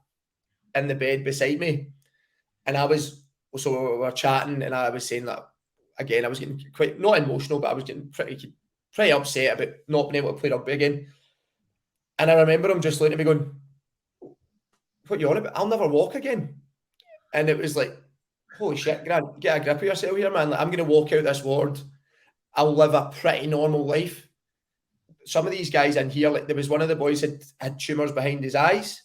in the bed beside me, and we were chatting, and I was saying that again, I was getting quite, not emotional, but I was getting pretty upset about not being able to play rugby again. And I remember him just looking at me going, "What are you on about? I'll never walk again." And it was like, holy shit, Grant, get a grip of yourself here, man. Like, I'm going to walk out this ward. I'll live a pretty normal life. Some of these guys in here, like, there was one of the boys had tumours behind his eyes.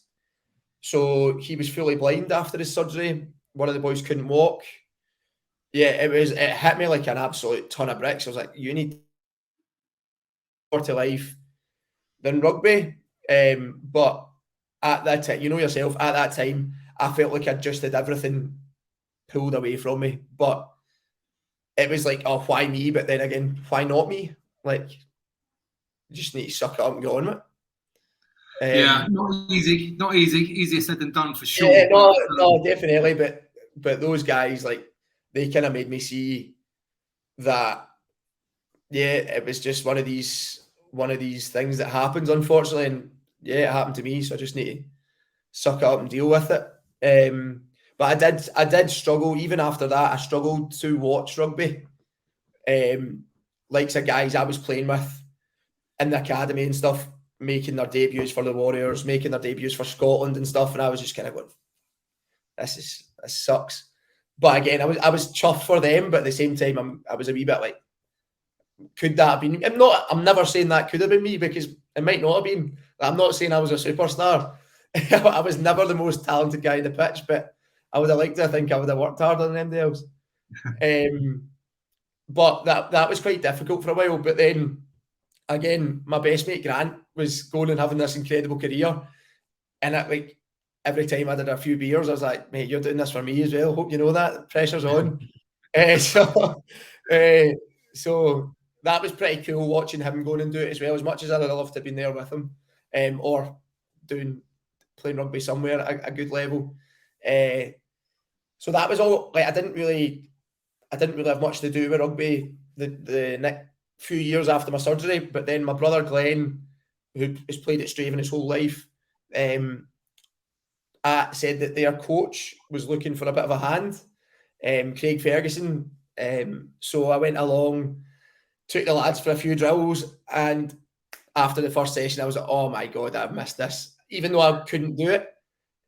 So he was fully blind after his surgery. One of the boys couldn't walk. Yeah, it hit me like an absolute ton of bricks. I was like, you need more to life than rugby. But at that time, you know yourself, at that time, I felt like I'd just had everything pulled away from me. But it was like, oh, why me? But then again, why not me? Like, you just need to suck it up and get on with it. Yeah, not easy. Easier said than done, for sure. Yeah, no, definitely. But those guys, like, they kind of made me see that, yeah, it was just one of these things that happens, unfortunately. And yeah, it happened to me, so I just need to suck it up and deal with it. But I did struggle. Even after that, I struggled to watch rugby. Like some guys I was playing with in the academy and stuff, making their debuts for the Warriors, making their debuts for Scotland and stuff, and I was just kind of going, this sucks. But again, I was chuffed for them, but at the same time, I was a wee bit like, could that have been? I'm never saying that could have been me, because it might not have been. I'm not saying I was a superstar. I was never the most talented guy in the pitch, but I would have liked to think I would have worked harder than anybody else. But that was quite difficult for a while. But then again, my best mate Grant was going and having this incredible career, and like every time I did a few beers, I was like, "Mate, you're doing this for me as well. Hope you know that. The pressure's on." So that was pretty cool watching him going and do it as well. As much as I'd love to have been there with him, or playing rugby somewhere at a good level. So that was all. Like, I didn't really have much to do with rugby the next few years after my surgery. But then my brother Glenn, who has played at Strathaven his whole life, said that their coach was looking for a bit of a hand, Craig Ferguson. So I went along, took the lads for a few drills, and after the first session, I was like, oh my God, I've missed this. Even though I couldn't do it,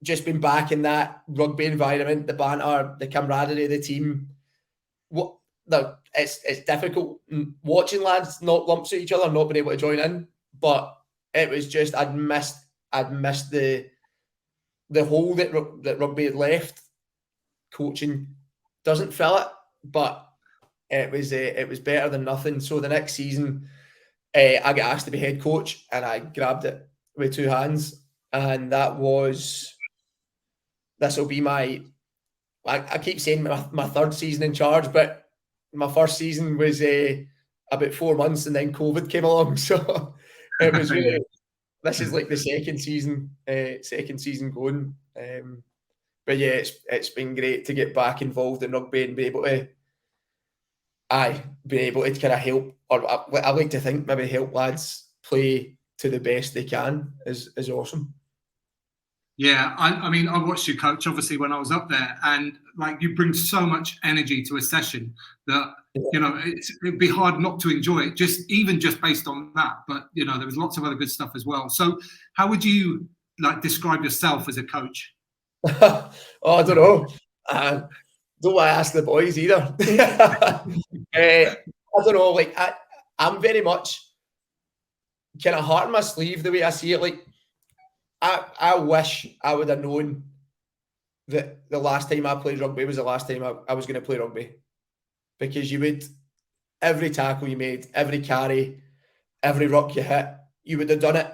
just being back in that rugby environment, the banter, the camaraderie of the team. It's difficult watching lads not lumps at each other, not being able to join in. But it was just, I'd missed the hole that rugby had left. Coaching doesn't fill it, but it was better than nothing. So the next season, I got asked to be head coach, and I grabbed it with two hands. And this will be my, I keep saying my third season in charge, but my first season was about 4 months, and then COVID came along. So it was really, this is like the second season going. But yeah, it's been great to get back involved in rugby and be able to kind of help, or I like to think maybe help lads play to the best they can is awesome. Yeah, I mean, I watched you coach, obviously, when I was up there, and like, you bring so much energy to a session that, you know, it'd be hard not to enjoy it, just based on that. But, you know, there was lots of other good stuff as well. So how would you like describe yourself as a coach? Oh, I don't know. Don't want to ask the boys either. I don't know. Like, I'm very much kind of heart in my sleeve the way I see it. Like, I wish I would have known that the last time I played rugby was the last time I was going to play rugby, because you would, every tackle you made, every carry, every ruck you hit, you would have done it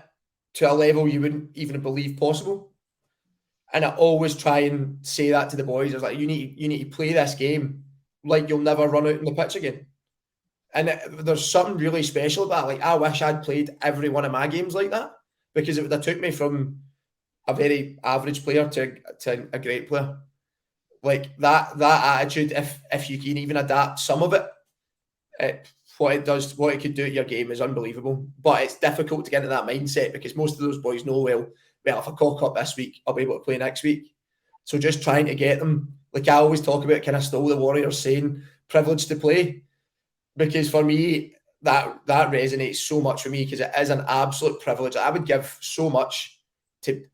to a level you wouldn't even believe possible. And I always try and say that to the boys. I was like, you need to play this game like you'll never run out on the pitch again. And there's something really special about it. Like, I wish I'd played every one of my games like that, because it would have took me from a very average player to a great player. Like that attitude, if you can even adapt some of it, what it could do to your game is unbelievable. But it's difficult to get into that mindset, because most of those boys know, well, if I cock up this week, I'll be able to play next week. So just trying to get them, like I always talk about, kind of still the Warriors saying, privileged to play. Because for me, that resonates so much for me, because it is an absolute privilege. I would give so much to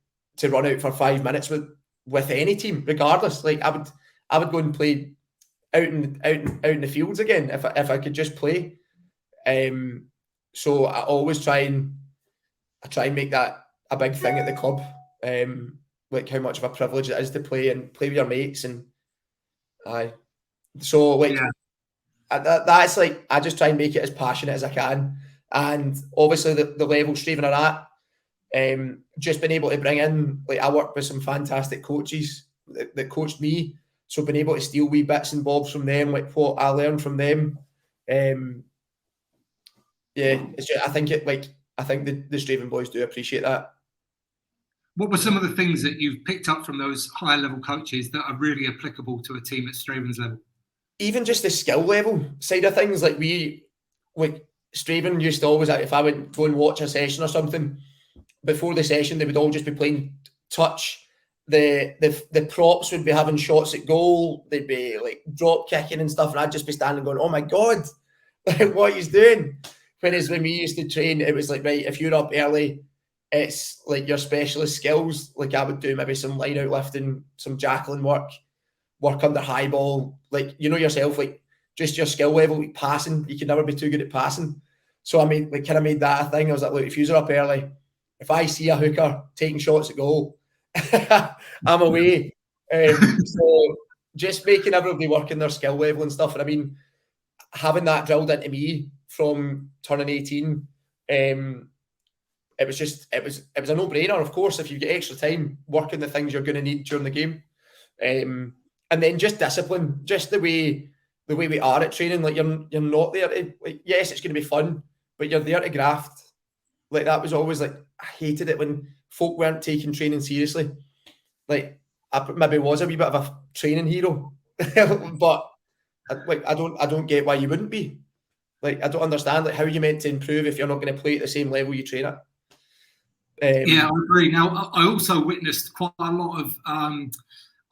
run out for 5 minutes with any team, regardless. Like I would go and play out in the fields again if I could just play. So I always try and make that a big thing at the club. Like how much of a privilege it is to play with your mates, and so like. Yeah. That's like, I just try and make it as passionate as I can. And obviously the level Strathaven are at, just been able to bring in, like I work with some fantastic coaches that coached me, so been able to steal wee bits and bobs from them, like what I learned from them. It's just, I think the Strathaven boys do appreciate that. What were some of the things that you've picked up from those higher level coaches that are really applicable to a team at Strathaven's level? Even just the skill level side of things, like Strathaven used to always, if I would go and watch a session or something, before the session, they would all just be playing touch. The props would be having shots at goal. They'd be like drop kicking and stuff, and I'd just be standing going, "Oh my God, like, what he's doing." Whereas when we used to train, it was like, right, if you're up early, it's like your specialist skills. Like I would do maybe some line out lifting, some jackling work under high ball, like, you know yourself, like just your skill level, like passing, you can never be too good at passing. So I mean, like, kind of made that a thing. I was like, look, if you're up early, if I see a hooker taking shots at goal, I'm away. So just making everybody work in their skill level and stuff. And I mean, having that drilled into me from turning 18, it was a no-brainer. Of course, if you get extra time, working the things you're going to need during the game. And then just discipline, just the way we are at training. Like you're not there to, like, yes, it's going to be fun, but you're there to graft. Like that was always like, I hated it when folk weren't taking training seriously. Like I maybe was a wee bit of a training hero, but I don't get why you wouldn't be. Like I don't understand, like, how are you meant to improve if you're not going to play at the same level you train at? Yeah, I agree. Now I also witnessed quite a lot of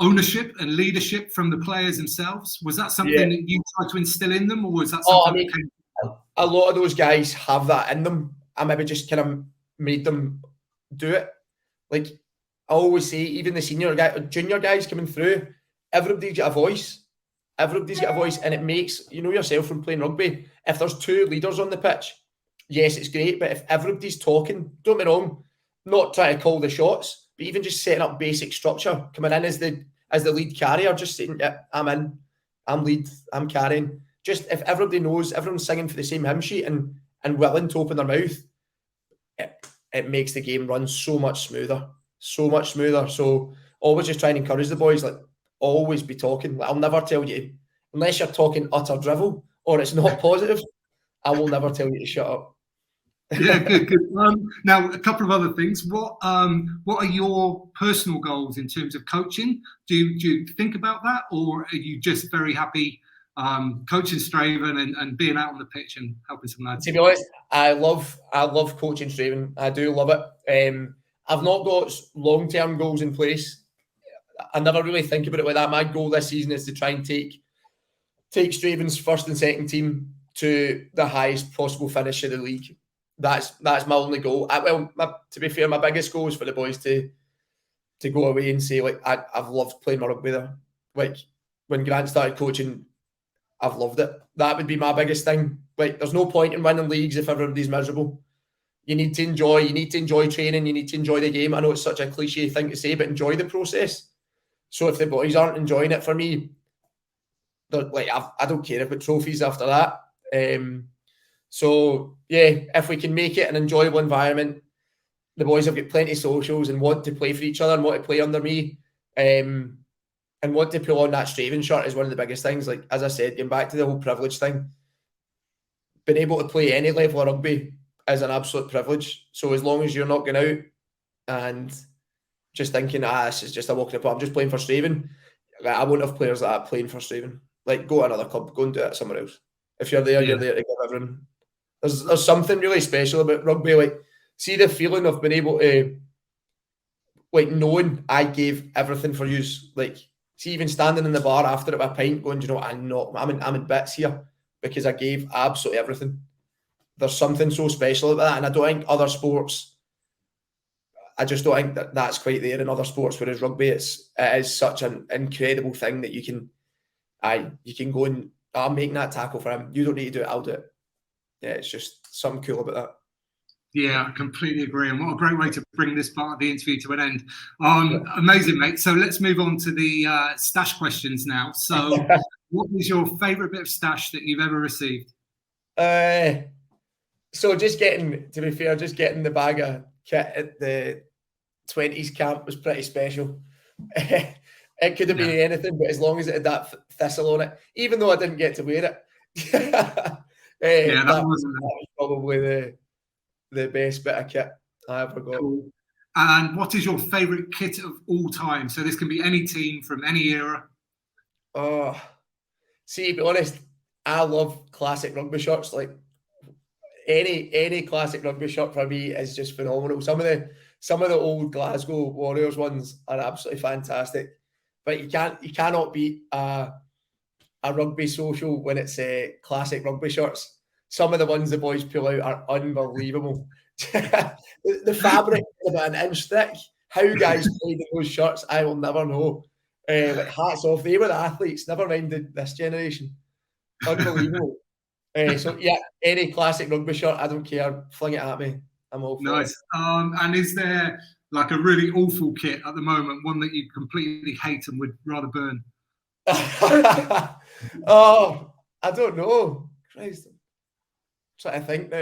ownership and leadership from the players themselves. Was that something that you tried to instill in them, or was that something a lot of those guys have that in them. I maybe just kind of made them do it. Like I always say, even the junior guys coming through, everybody's got a voice. Everybody's got a voice, and it makes, you know yourself from playing rugby, if there's two leaders on the pitch, yes, it's great, but if everybody's talking, don't get me wrong, not trying to call the shots, but even just setting up basic structure, coming in as the lead carrier, just saying, yeah, I'm in, I'm lead, I'm carrying. Just if everybody knows, everyone's singing for the same hymn sheet and willing to open their mouth, it makes the game run so much smoother. So always just try and encourage the boys, like, always be talking. I'll never tell you, unless you're talking utter drivel or it's not positive, I will never tell you to shut up. Yeah, good. Now, a couple of other things. What are your personal goals in terms of coaching? Do you think about that, or are you just very happy coaching Strathaven and being out on the pitch and helping some lads? To be honest, I love coaching Strathaven. I do love it. I've not got long-term goals in place. I never really think about it like that. My goal this season is to try and take Strathaven's first and second team to the highest possible finish of the league. That's my only goal. To be fair, my biggest goal is for the boys to go away and say, like, I've loved playing rugby there. Like when Grant started coaching, I've loved it. That would be my biggest thing. Like, there's no point in winning leagues if everybody's miserable. You need to enjoy training. You need to enjoy the game. I know it's such a cliche thing to say, but enjoy the process. So if the boys aren't enjoying it, for me, like I don't care about trophies after that. So yeah, if we can make it an enjoyable environment, the boys have got plenty of socials and want to play for each other and want to play under me, and want to pull on that Strathaven shirt is one of the biggest things. Like, as I said, getting back to the whole privilege thing, being able to play any level of rugby is an absolute privilege. So as long as you're not going out and just thinking, this is just a walk in the park, I'm just playing for Strathaven. Like, I won't have players like that playing for Strathaven. Like, go to another club, go and do it somewhere else. If you're there, you're there to give everyone. There's something really special about rugby. Like, see the feeling of being able to, like, knowing I gave everything for you. Like, see, even standing in the bar after it with a pint, going, I'm in bits here because I gave absolutely everything. There's something so special about that, and I don't think other sports. I just don't think that's quite there in other sports. Whereas rugby, it is such an incredible thing that you can go and I'm making that tackle for him. You don't need to do it. I'll do it. Yeah, it's just something cool about that. Yeah, I completely agree. And what a great way to bring this part of the interview to an end. Amazing, mate. So let's move on to the stash questions now. So what was your favourite bit of stash that you've ever received? So just getting the bag of kit at the 20s camp was pretty special. It could have been anything, but as long as it had that thistle on it, even though I didn't get to wear it, that was probably the best bit of kit I ever got. Cool. And what is your favourite kit of all time? So this can be any team from any era. See, to be honest, I love classic rugby shirts. Like any classic rugby shirt for me is just phenomenal. Some of the old Glasgow Warriors ones are absolutely fantastic. But you cannot beat a rugby social when it's classic rugby shirts. Some of the ones the boys pull out are unbelievable. The fabric is about an inch thick. How guys played in those shirts, I will never know. Like, hats off. They were the athletes, never mind this generation. Unbelievable. So yeah, any classic rugby shirt, I don't care. Fling it at me. I'm all for it. And is there like a really awful kit at the moment, one that you completely hate and would rather burn? Oh, I don't know. Christ. I'm trying to think now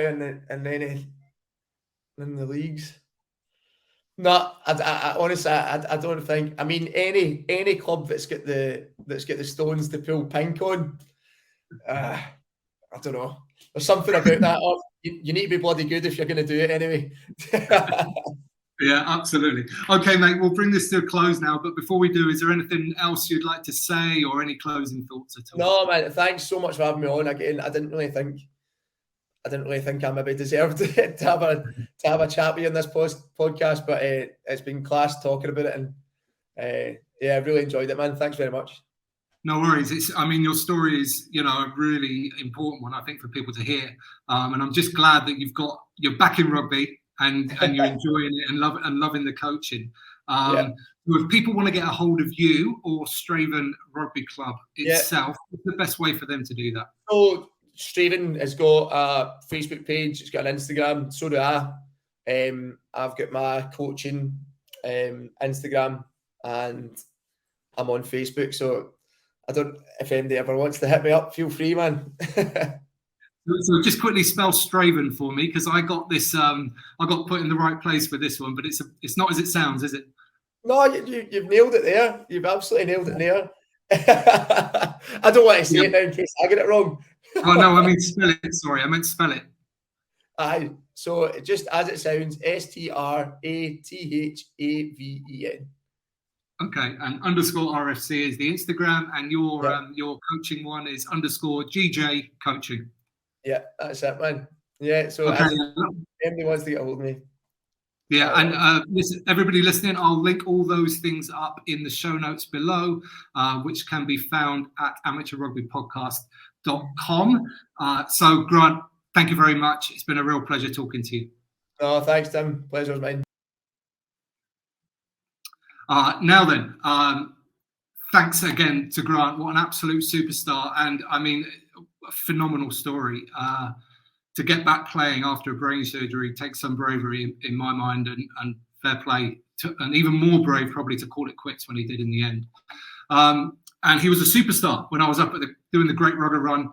in the leagues. No, I honestly, I don't think. I mean, any club that's got the stones to pull pink on, I don't know. There's something about that. You need to be bloody good if you're going to do it anyway. Yeah, absolutely. Okay, mate, we'll bring this to a close now. But before we do, is there anything else you'd like to say or any closing thoughts at all? No, man. Thanks so much for having me on again. I didn't really think I maybe deserved to have a chat with you on this podcast, but it's been class talking about it, and I really enjoyed it, man. Thanks very much. No worries. Your story is, a really important one, I think, for people to hear. And I'm just glad that you're back in rugby and you're enjoying it and loving the coaching. So if people want to get a hold of you or Strathaven Rugby Club itself, what's the best way for them to do that? So Strathaven has got a Facebook page. It's got an Instagram. So do I. I've got my coaching Instagram, and I'm on Facebook. So I don't. If anybody ever wants to hit me up, feel free, man. So just quickly spell Strathaven for me, because I got this. I got put in the right place for this one, but it's not as it sounds, is it? No, you've nailed it there. You've absolutely nailed it there. I don't want to say it now in case I get it wrong. Oh no, I mean spell it. Sorry, I meant spell it. Aye. So just as it sounds, Strathaven. Okay, and _RFC is the Instagram, and your coaching one is _GJ coaching. Yeah, that's it, man. Yeah, so okay. Everybody wants to get a hold of me. Yeah, and listen, everybody listening, I'll link all those things up in the show notes below, which can be found at amateurrugbypodcast.com. So, Grant, thank you very much. It's been a real pleasure talking to you. Oh, thanks, Tim. Pleasure's mine. Now then, thanks again to Grant. What an absolute superstar. And I mean, a phenomenal story. To get back playing after a brain surgery takes some bravery in my mind, and fair play and even more brave probably to call it quits when he did in the end. And he was a superstar when I was up at doing the Great Rugger Run.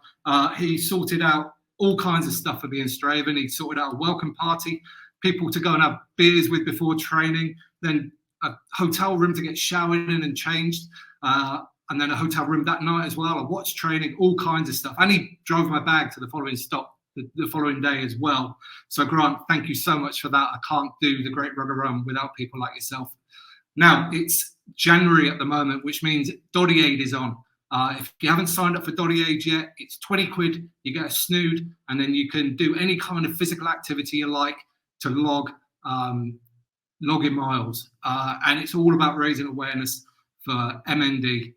He sorted out all kinds of stuff for me in Strathaven. He sorted out a welcome party, people to go and have beers with before training, then a hotel room to get showered in and changed, and then a hotel room that night as well. I watched training, all kinds of stuff. And he drove my bag to the following stop the following day as well. So Grant, thank you so much for that. I can't do the Great Rugger Run without people like yourself. Now, it's January at the moment, which means Doddy Aid is on. If you haven't signed up for Doddy Aid yet, it's 20 quid, you get a snood, and then you can do any kind of physical activity you like to log in miles. And it's all about raising awareness for MND.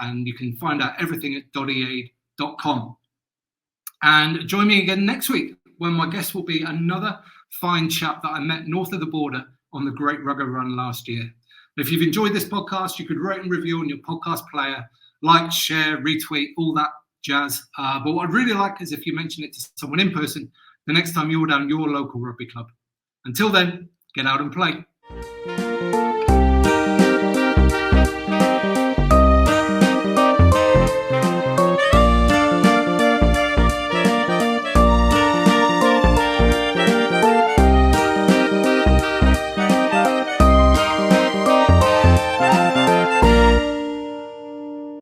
And you can find out everything at doddyaid.com. And join me again next week when my guest will be another fine chap that I met north of the border on the Great Rugger Run last year. If you've enjoyed this podcast, you could rate and review on your podcast player, like, share, retweet, all that jazz. But what I'd really like is if you mention it to someone in person the next time you're down your local rugby club. Until then, get out and play.